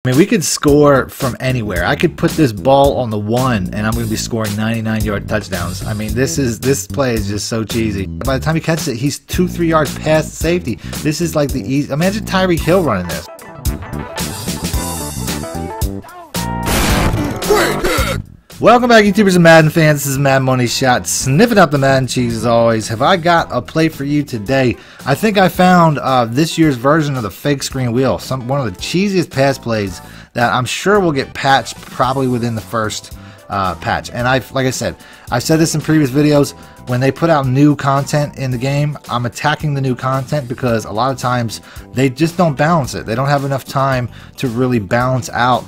I mean, we could score from anywhere. I could put this ball on the 1 and I'm going to be scoring 99-yard touchdowns. I mean, this play is just so cheesy. By the time he catches it, he's 2-3 yards past safety. This is like the easy. Imagine Tyreek Hill running this. Welcome back, YouTubers and Madden fans. This is MADDENMONEYSHOT, sniffing up the Madden cheese as always. Have I got a play for you today? I think I found this year's version of the fake screen wheel. One of the cheesiest pass plays that I'm sure will get patched probably within the first patch. And like I said, I've said this in previous videos. When they put out new content in the game, I'm attacking the new content because a lot of times they just don't balance it. They don't have enough time to really balance out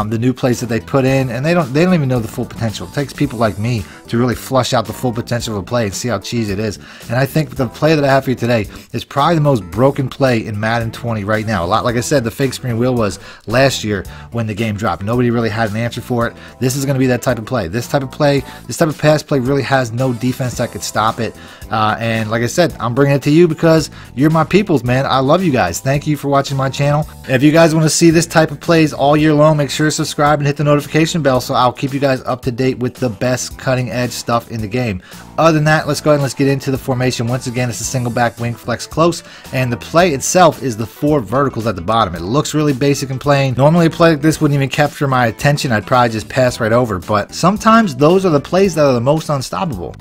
the new plays that they put in, and they don't even know the full potential. It takes people like me to really flush out the full potential of a play and see how cheesy it is. And I think the play that I have for you today is probably the most broken play in Madden 20 right now. A lot, like I said, the fake screen wheel was last year when the game dropped. Nobody really had an answer for it. This is going to be that type of play. This type of pass play really has no defense that could stop it. And like I said, I'm bringing it to you because you're my peoples, man. I love you guys. Thank you for watching my channel. If you guys want to see this type of plays all year long, make sure to subscribe and hit the notification bell so I'll keep you guys up to date with the best cutting edge stuff in the game. Other than that, let's go ahead and let's get into the formation. Once again, it's a single back wing flex close, and the play itself is the 4 verticals at the bottom. It looks really basic and plain. Normally a play like this wouldn't even capture my attention. I'd probably just pass right over, but sometimes those are the plays that are the most unstoppable.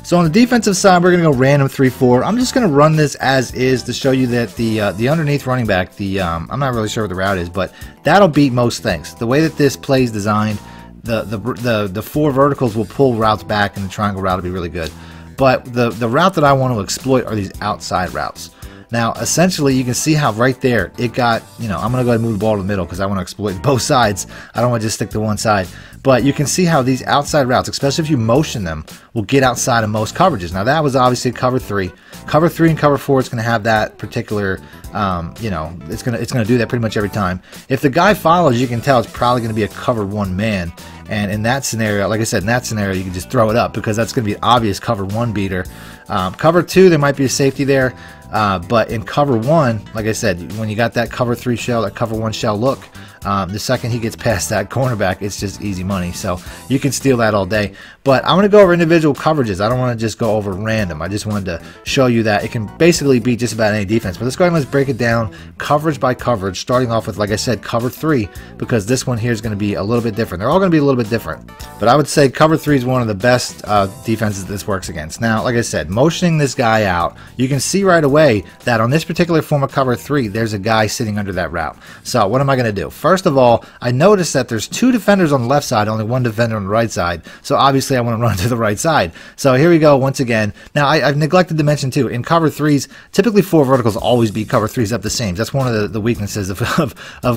So on the defensive side, we're going to go random 3-4. I'm just going to run this as is to show you that the underneath running back, I'm not really sure what the route is, but that'll beat most things. The way that this play is designed, the 4 verticals will pull routes back, and the triangle route will be really good. But the route that I want to exploit are these outside routes. Now, essentially, you can see how right there it got, I'm going to go ahead and move the ball to the middle because I want to exploit both sides. I don't want to just stick to one side. But you can see how these outside routes, especially if you motion them, will get outside of most coverages. Now, that was obviously cover 3. Cover 3 and cover 4 is going to have that particular, it's going to do that pretty much every time. If the guy follows, you can tell it's probably going to be a cover 1 man. And in that scenario, like I said, in that scenario, you can just throw it up because that's going to be an obvious cover 1 beater. Cover 2, there might be a safety there. But in cover 1, like I said, when you got that cover 3 shell, that cover 1 shell look, the second he gets past that cornerback, it's just easy money. So you can steal that all day. But I'm going to go over individual coverages. I don't want to just go over random. I just wanted to show you that it can basically beat just about any defense. But let's go ahead and let's break it down coverage by coverage, starting off with, like I said, cover 3, because this one here is going to be a little bit different. They're all going to be a little bit different. But I would say cover 3 is one of the best defenses this works against. Now, like I said, motioning this guy out, you can see right away that on this particular form of cover 3, there's a guy sitting under that route. So what am I going to do? First of all, I noticed that there's 2 defenders on the left side, only 1 defender on the right side. So obviously I want to run to the right side. So here we go once again. Now I've neglected to mention too, in cover 3s, typically 4 verticals always beat cover 3s up the same. That's one of the weaknesses of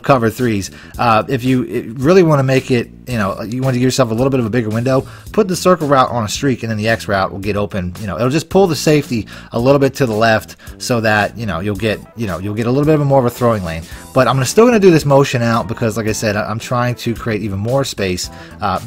cover 3s. If you really want to make it, you want to give yourself a little bit of a bigger window, put the circle route on a streak, and then the X route will get open. It'll just pull the safety a little bit to the left so that you'll get a little bit of more of a throwing lane. But I'm still going to do this motion out because, like I said, I'm trying to create even more space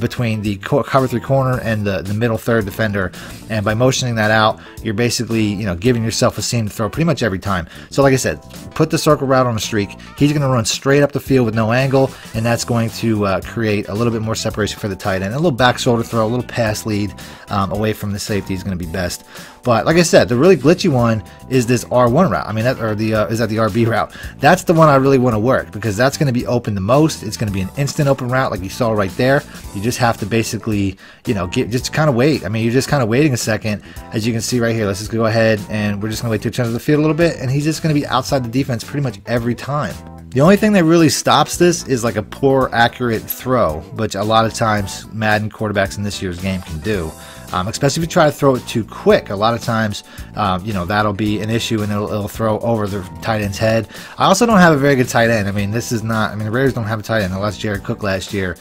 between the cover 3 corner and the middle third defender. And by motioning that out, you're basically giving yourself a seam to throw pretty much every time. So like I said, put the circle route on a streak. He's going to run straight up the field with no angle, and that's going to create a little bit more separation for the tight end. A little back shoulder throw, a little pass lead away from the safety is going to be best. But like I said, the really glitchy one is this R1 route. I mean, is that the RB route? That's the one I really want to work because that's going to be open the most. It's going to be an instant open route, like you saw right there. You just have to basically, just kind of wait. I mean, you're just kind of waiting a second, as you can see right here. Let's just go ahead and we're just going to wait 2 turns of the field a little bit, and he's just going to be outside the defense pretty much every time. The only thing that really stops this is like a poor accurate throw, which a lot of times Madden quarterbacks in this year's game can do. Especially if you try to throw it too quick. A lot of times, that'll be an issue, and it'll throw over the tight end's head. I also don't have a very good tight end. I mean, the Raiders don't have a tight end. They lost Jared Cook last year.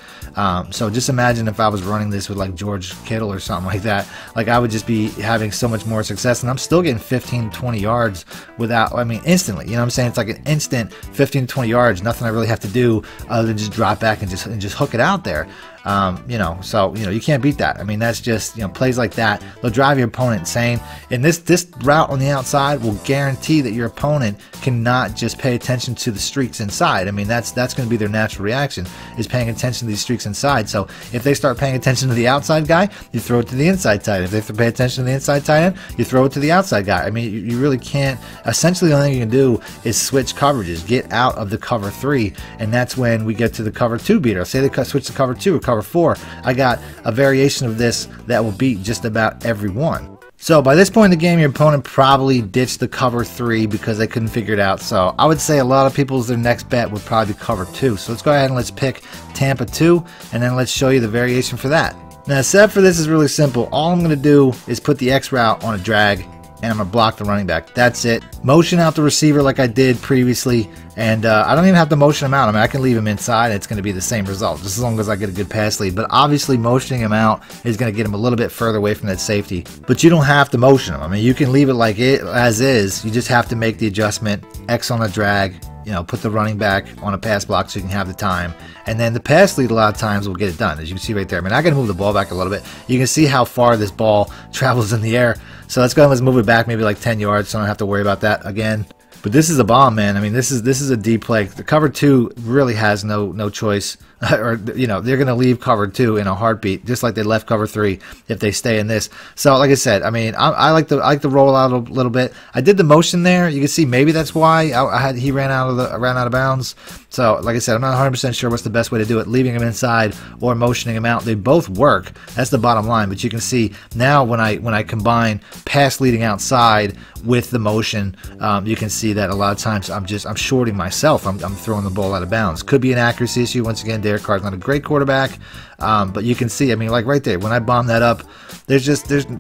So just imagine if I was running this with like George Kittle or something like that. Like, I would just be having so much more success, and I'm still getting 15 to 20 yards without, instantly. You know what I'm saying? It's like an instant 15 to 20 yards. Nothing I really have to do other than just drop back and just hook it out there. You know, so you can't beat that. I mean, that's just, plays like that, they'll drive your opponent insane. And this route on the outside will guarantee that your opponent cannot just pay attention to the streaks inside. I mean, that's going to be their natural reaction, is paying attention to these streaks inside. So if they start paying attention to the outside guy, you throw it to the inside tight end. If they pay attention to the inside tight end, you throw it to the outside guy. I mean, you really can't. Essentially, the only thing you can do is switch coverages, get out of the cover 3, and that's when we get to the cover 2 beater. Say they switch to cover 2 or cover 4. I got a variation of this that will beat just about every one. So by this point in the game, your opponent probably ditched the cover 3 because they couldn't figure it out. So I would say a lot of people's their next bet would probably be cover 2. So let's go ahead and let's pick Tampa 2, and then let's show you the variation for that. Now, the setup for this is really simple. All I'm going to do is put the X route on a drag, and I'm going to block the running back. That's it. Motion out the receiver like I did previously, and I don't even have to motion him out. I mean, I can leave him inside, and it's going to be the same result, just as long as I get a good pass lead. But obviously, motioning him out is going to get him a little bit further away from that safety. But you don't have to motion him. I mean, you can leave it like it as is. You just have to make the adjustment, X on a drag, put the running back on a pass block so you can have the time. And then the pass lead a lot of times will get it done, as you can see right there. I mean, I got to move the ball back a little bit. You can see how far this ball travels in the air. So let's go and let's move it back maybe like 10 yards so I don't have to worry about that again. But this is a bomb, man. I mean, this is a deep play. The cover 2 really has no choice. Or, they're going to leave cover 2 in a heartbeat, just like they left cover 3 if they stay in this. So, like I said, I mean, I like to roll out a little bit. I did the motion there. You can see maybe that's why he ran out of bounds. So, like I said, I'm not 100% sure what's the best way to do it, leaving him inside or motioning him out. They both work. That's the bottom line. But you can see now when I combine pass leading outside with the motion, you can see that a lot of times I'm shorting myself. I'm throwing the ball out of bounds. Could be an accuracy issue. Once again, Derek Carr's not a great quarterback, but you can see, I mean, like right there, when I bomb that up, there's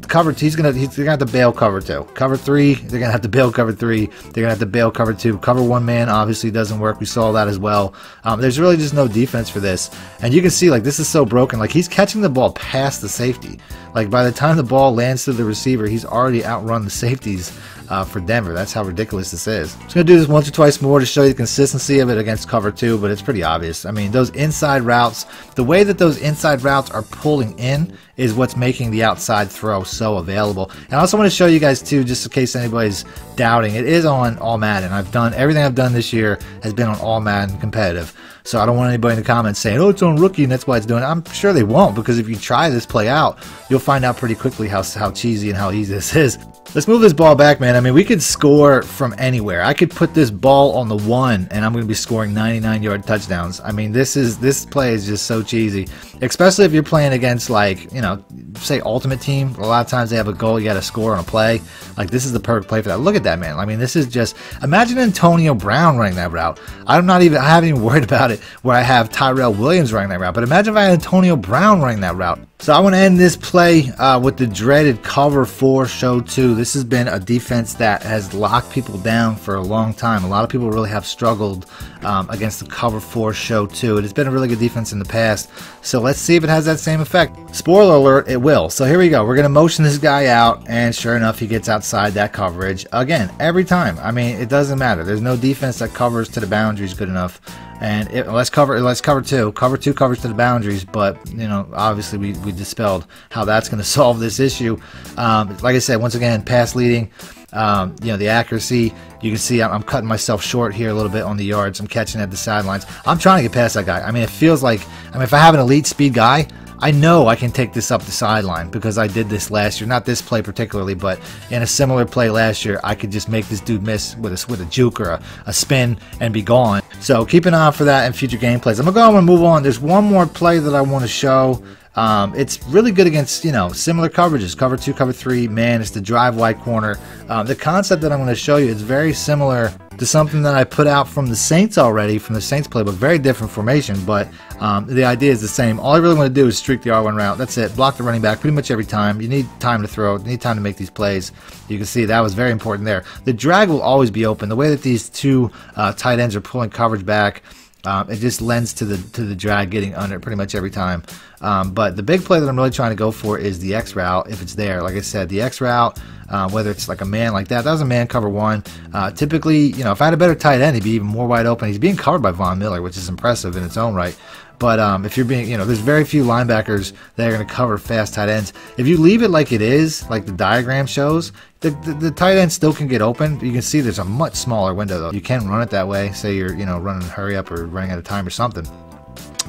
cover 2. He's gonna have to bail cover 2. Cover 3, they're gonna have to bail cover 3. They're gonna have to bail cover 2. Cover 1 man obviously doesn't work. We saw that as well. There's really just no defense for this, and you can see like this is so broken. Like he's catching the ball past the safety. Like by the time the ball lands to the receiver, he's already outrun the safeties for Denver. That's how ridiculous this is. I'm just going to do this once or twice more to show you the consistency of it against cover 2, but it's pretty obvious. I mean, those inside routes, the way that those inside routes are pulling in is what's making the outside throw so available. And I also want to show you guys too, just in case anybody's doubting, it is on all Madden. Everything I've done this year has been on all Madden competitive. So I don't want anybody in the comments saying, oh, it's on rookie and that's why it's doing it. I'm sure they won't, because if you try this play out, you'll find out pretty quickly how cheesy and how easy this is. Let's move this ball back, man. I mean, we could score from anywhere. I could put this ball on the 1 and I'm going to be scoring 99-yard touchdowns. I mean, this play is just so cheesy, especially if you're playing against, like, say Ultimate Team. A lot of times they have a goal you got to score on a play. Like, this is the perfect play for that. Look at that, man. I mean, this is just, imagine Antonio Brown running that route. I haven't even worried about it where I have Tyrell Williams running that route, but imagine if I had Antonio Brown running that route. So I want to end this play with the dreaded cover 4 show 2. This has been a defense that has locked people down for a long time. A lot of people really have struggled against the cover 4 show 2. It has been a really good defense in the past. So let's see if it has that same effect. Spoiler alert, it will. So here we go. We're going to motion this guy out, and sure enough, he gets outside that coverage. Again, every time. I mean, it doesn't matter. There's no defense that covers to the boundaries good enough. And let's cover 2. Cover 2 covers to the boundaries, but obviously we dispelled how that's going to solve this issue. Like I said, once again, pass leading, the accuracy. You can see I'm cutting myself short here a little bit on the yards. I'm catching at the sidelines. I'm trying to get past that guy. I mean, it feels like, if I have an elite speed guy, I know I can take this up the sideline because I did this last year. Not this play particularly, but in a similar play last year, I could just make this dude miss with a juke or a spin and be gone. So keep an eye out for that in future gameplays. I'm going to move on. There's one more play that I want to show. It's really good against, similar coverages, cover 2, cover 3, man. It's the drive wide corner. The concept that I'm going to show you is very similar to something that I put out from the Saints already, from the Saints playbook. Very different formation, but the idea is the same. All I really want to do is streak the R1 route. That's it. Block the running back pretty much every time. You need time to throw. You need time to make these plays. You can see that was very important there. The drag will always be open. The way that these two tight ends are pulling coverage back, It just lends to the drag getting under pretty much every time. But the big play that I'm really trying to go for is the X route if it's there. Like I said, the X route, whether it's like a man like that was a man cover one. Typically, you know, if I had a better tight end, he'd be even more wide open. He's being covered by Von Miller, which is impressive in its own right. But if you're being, you know, there's very few linebackers that are going to cover fast tight ends. If you leave it like it is, like the diagram shows, the tight end still can get open. You can see there's a much smaller window though. You can run it that way. Say you're, you know, running hurry up or running out of time or something.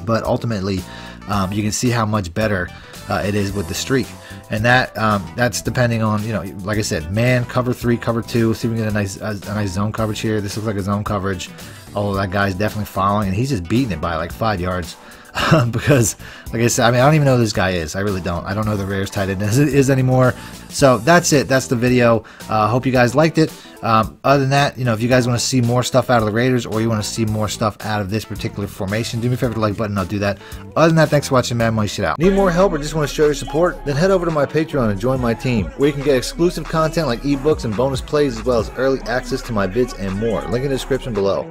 But ultimately, you can see how much better it is with the streak. And that's depending on, you know, like I said, man, cover 3, cover 2. See if we can get a nice zone coverage here. This looks like a zone coverage. Although that guy's definitely following, and he's just beating it by like 5 yards. Because, like I said, I mean, I don't even know who this guy is. I really don't. I don't know who the Raiders tight end is anymore. So that's it. That's the video. Hope you guys liked it. Other than that, you know, if you guys want to see more stuff out of the Raiders, or you want to see more stuff out of this particular formation, do me a favor to like button. I'll do that. Other than that, thanks for watching Mad Money Shit Out. Need more help or just want to show your support? Then head over to my Patreon and join my team, where you can get exclusive content like ebooks and bonus plays, as well as early access to my vids and more. Link in the description below.